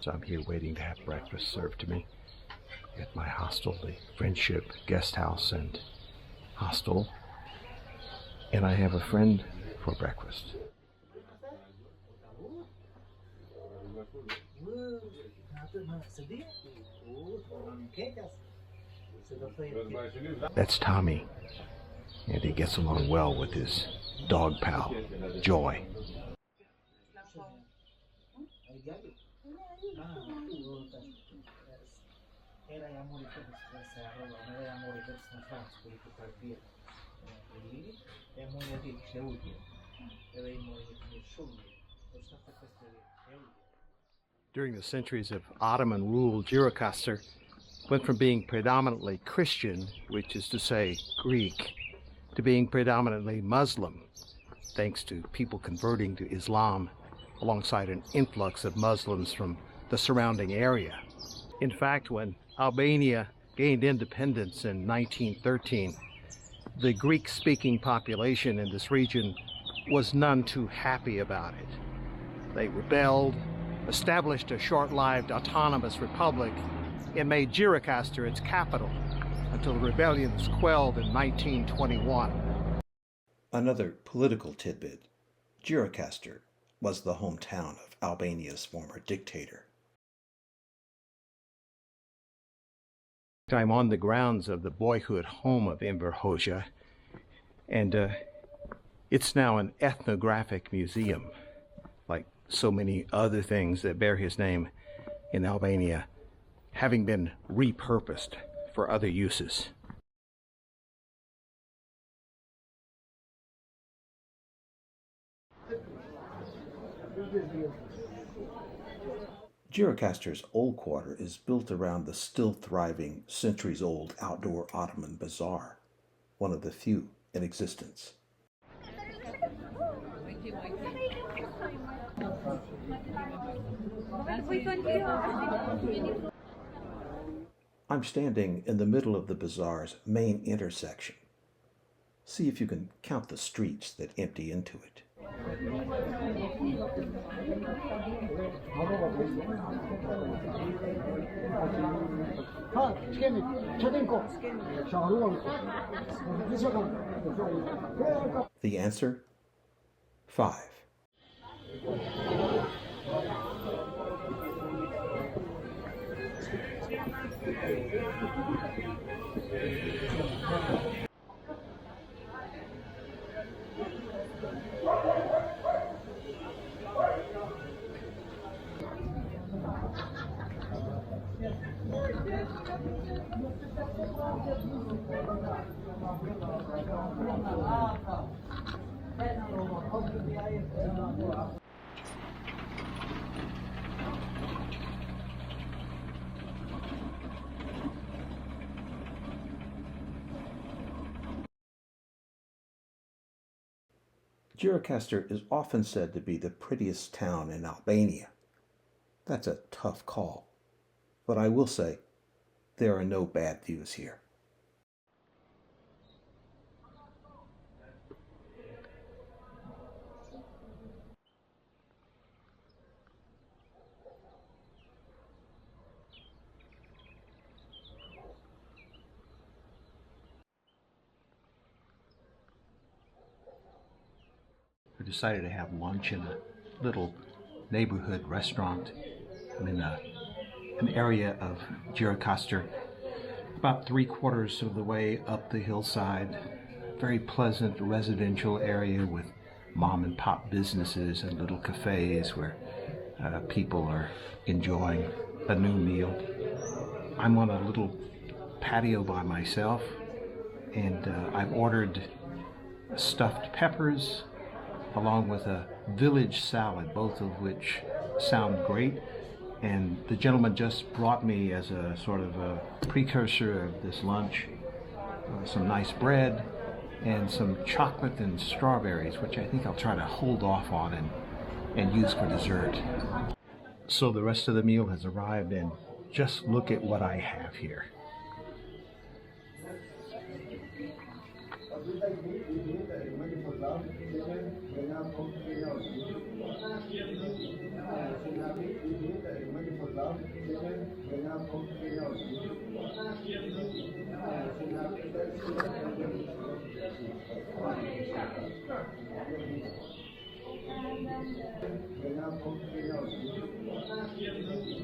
So I'm here waiting to have breakfast served to me at my hostel, the Friendship Guest House and Hostel. And I have a friend for breakfast. That's Tommy, and he gets along well with his dog pal, Joy. During the centuries of Ottoman rule, Gjirokaster went from being predominantly Christian, which is to say Greek, to being predominantly Muslim, thanks to people converting to Islam alongside an influx of Muslims from the surrounding area. In fact, when Albania gained independence in 1913, the Greek-speaking population in this region was none too happy about it. They rebelled, established a short-lived autonomous republic, and made Gjirokaster its capital until the rebellion was quelled in 1921. Another political tidbit: Gjirokaster was the hometown of Albania's former dictator. I'm on the grounds of the boyhood home of Enver Hoxha, and it's now an ethnographic museum, like so many other things that bear his name in Albania, having been repurposed for other uses. Gjirokaster's old quarter is built around the still-thriving, centuries-old outdoor Ottoman bazaar, one of the few in existence. I'm standing in the middle of the bazaar's main intersection. See if you can count the streets that empty into it. The answer? 5. Gjirokaster is often said to be the prettiest town in Albania. That's a tough call, but I will say there are no bad views here. We decided to have lunch in a little neighborhood restaurant. I'm in an area of Gjirokaster, about 3/4 of the way up the hillside. Very pleasant residential area with mom and pop businesses and little cafes where people are enjoying a new meal. I'm on a little patio by myself, and I've ordered stuffed peppers along with a village salad, both of which sound great. And the gentleman just brought me, as a sort of a precursor of this lunch, some nice bread and some chocolate and strawberries, which I think I'll try to hold off on and use for dessert. So the rest of the meal has arrived, and just look at what I have here.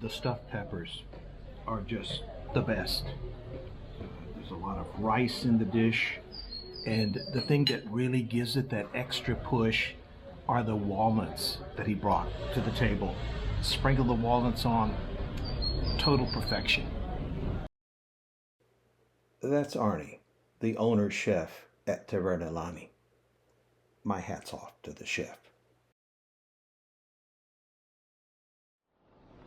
The stuffed peppers are just the best. There's a lot of rice in the dish, and the thing that really gives it that extra push are the walnuts that he brought to the table. Sprinkle the walnuts on, total perfection. That's Arnie, the owner chef at Taverna Lani. My hat's off to the chef.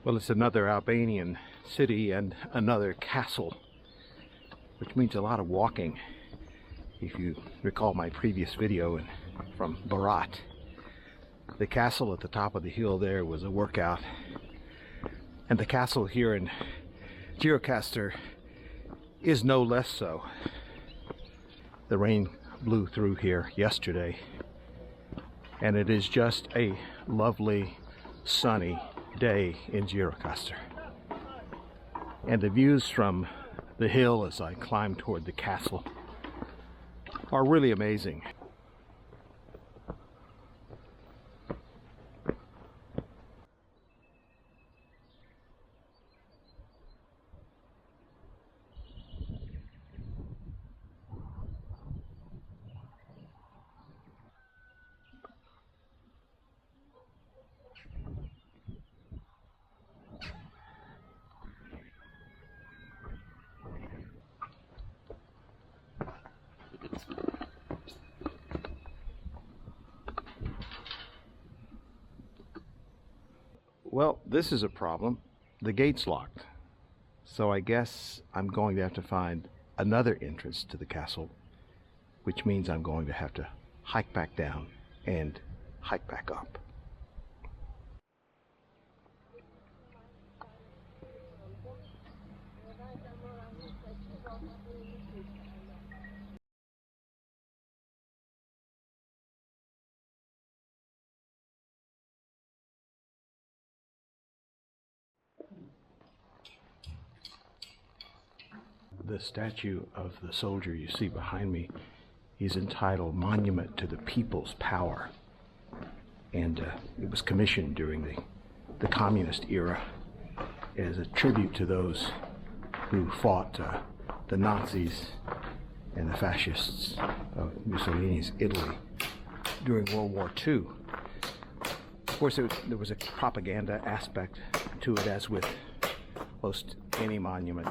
Well, it's another Albanian city and another castle, which means a lot of walking. If you recall my previous video from Berat, the castle at the top of the hill there was a workout, and the castle here in Gjirokaster is no less so. The rain blew through here yesterday, and it is just a lovely, sunny day in Gjirokaster. And the views from the hill as I climb toward the castle are really amazing. Well, this is a problem. The gate's locked. So I guess I'm going to have to find another entrance to the castle, which means I'm going to have to hike back down and hike back up. The statue of the soldier you see behind me is entitled Monument to the People's Power, and it was commissioned during the communist era as a tribute to those who fought the Nazis and the fascists of Mussolini's Italy during World War II. Of course, there was a propaganda aspect to it, as with most any monument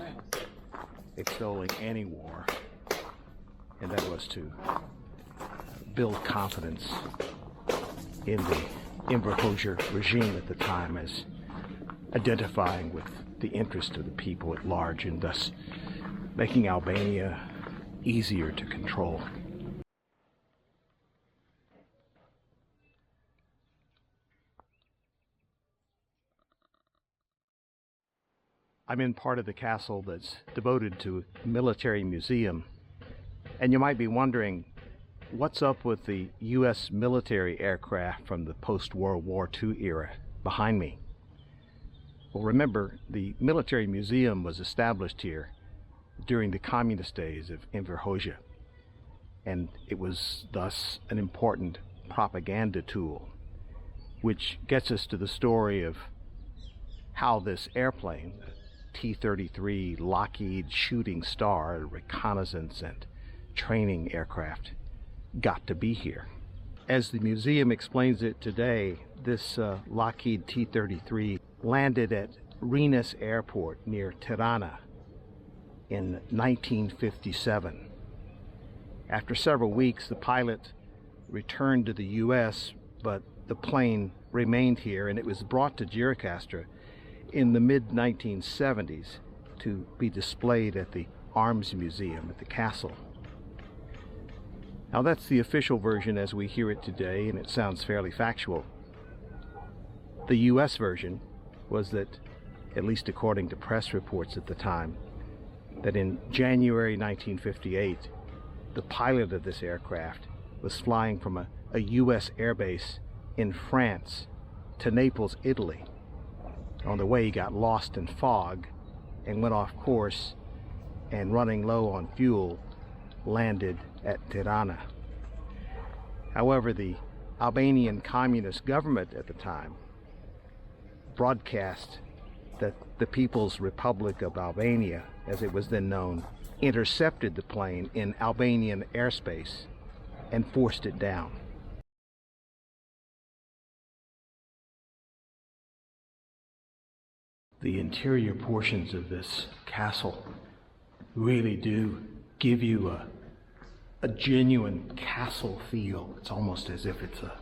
extolling any war, and that was to build confidence in the Enver Hoxha regime at the time, as identifying with the interest of the people at large, and thus making Albania easier to control. I'm in part of the castle that's devoted to a military museum, and you might be wondering, what's up with the U.S. military aircraft from the post-World War II era behind me? Well, remember, the military museum was established here during the communist days of Enver Hoxha, and it was thus an important propaganda tool, which gets us to the story of how this airplane, T-33 Lockheed Shooting Star, a reconnaissance and training aircraft, got to be here. As the museum explains it today, this Lockheed T-33 landed at Rinus Airport near Tirana in 1957. After several weeks, the pilot returned to the U.S., but the plane remained here, and it was brought to Gjirokaster in the mid-1970s to be displayed at the Arms Museum at the castle. Now, that's the official version as we hear it today, and it sounds fairly factual. The U.S. version was that, at least according to press reports at the time, that in January 1958, the pilot of this aircraft was flying from a U.S. airbase in France to Naples, Italy, On the way, he got lost in fog and went off course, and running low on fuel, landed at Tirana. However, the Albanian communist government at the time broadcast that the People's Republic of Albania, as it was then known, intercepted the plane in Albanian airspace and forced it down. The interior portions of this castle really do give you a genuine castle feel. It's almost as if it's a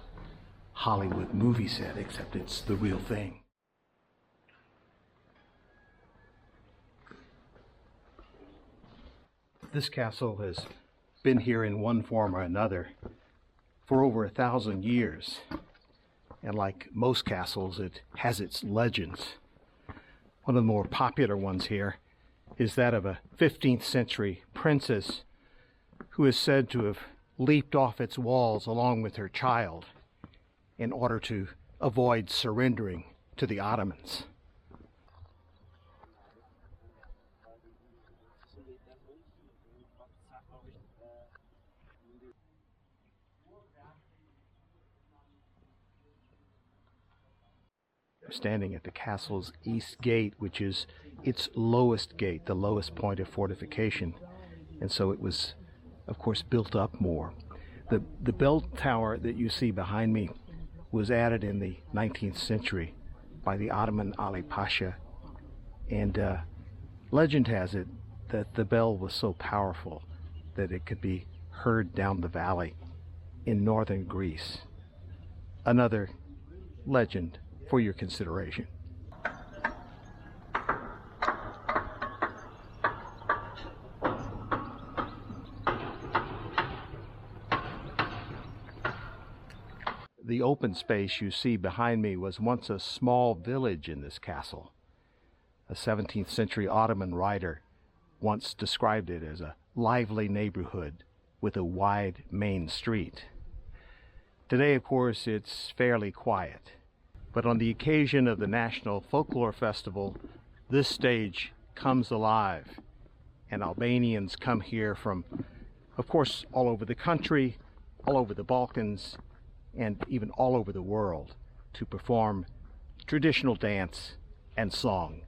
Hollywood movie set, except it's the real thing. This castle has been here in one form or another for over 1,000 years. And like most castles, it has its legends. One of the more popular ones here is that of a 15th century princess who is said to have leaped off its walls along with her child in order to avoid surrendering to the Ottomans. Standing at the castle's east gate, which is its lowest gate, the lowest point of fortification, and so it was, of course, built up more. The bell tower that you see behind me was added in the 19th century by the Ottoman Ali Pasha, and legend has it that the bell was so powerful that it could be heard down the valley in northern Greece. Another legend for your consideration. The open space you see behind me was once a small village in this castle. A 17th century Ottoman writer once described it as a lively neighborhood with a wide main street. Today, of course, it's fairly quiet. But on the occasion of the National Folklore Festival, this stage comes alive, and Albanians come here from, of course, all over the country, all over the Balkans, and even all over the world to perform traditional dance and song.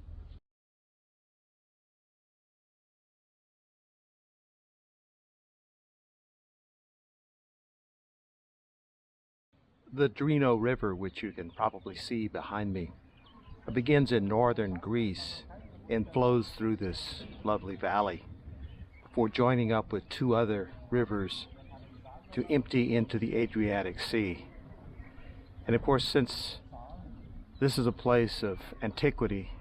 The Drino River, which you can probably see behind me, begins in northern Greece and flows through this lovely valley before joining up with two other rivers to empty into the Adriatic Sea. And of course, since this is a place of antiquity,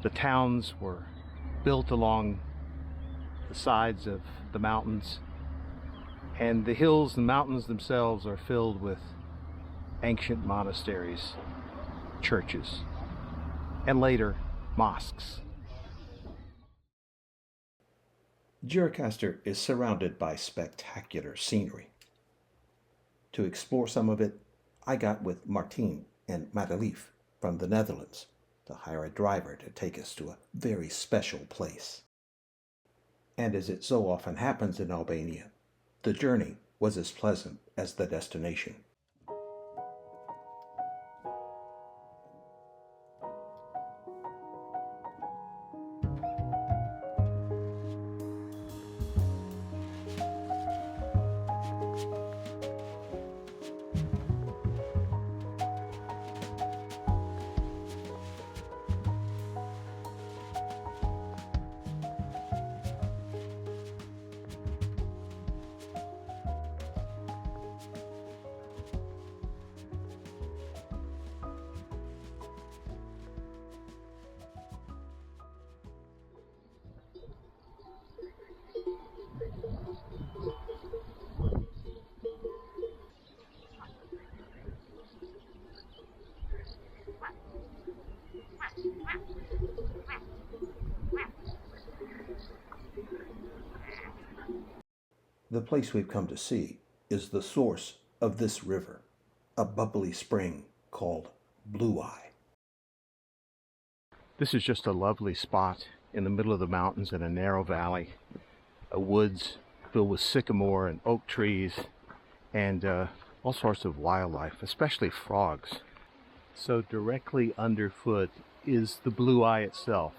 the towns were built along the sides of the mountains, and the hills and mountains themselves are filled with ancient monasteries, churches, and later mosques. Gjirokaster is surrounded by spectacular scenery. To explore some of it, I got with Martien and Madelief from the Netherlands to hire a driver to take us to a very special place. And as it so often happens in Albania, the journey was as pleasant as the destination. The place we've come to see is the source of this river, a bubbly spring called Blue Eye. This is just a lovely spot in the middle of the mountains in a narrow valley, a woods filled with sycamore and oak trees, and all sorts of wildlife, especially frogs. So directly underfoot is the Blue Eye itself,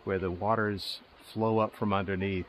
where the waters flow up from underneath.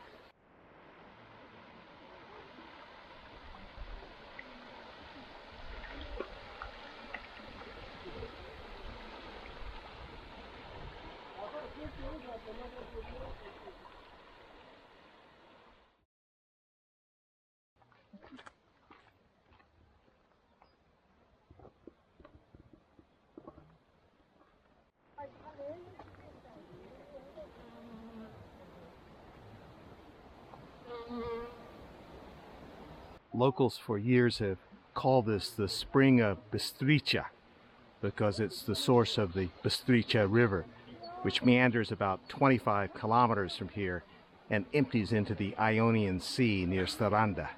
Locals for years have called this the spring of Bistrica because it's the source of the Bistrica River, which meanders about 25 kilometers from here and empties into the Ionian Sea near Saranda.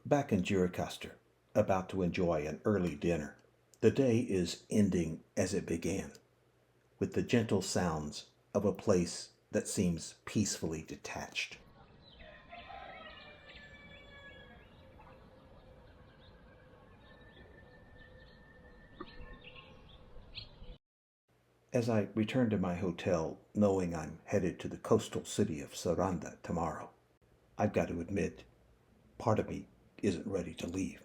Back in Gjirokaster, about to enjoy an early dinner. The day is ending as it began, with the gentle sounds of a place that seems peacefully detached. As I return to my hotel, knowing I'm headed to the coastal city of Saranda tomorrow, I've got to admit, part of me isn't ready to leave.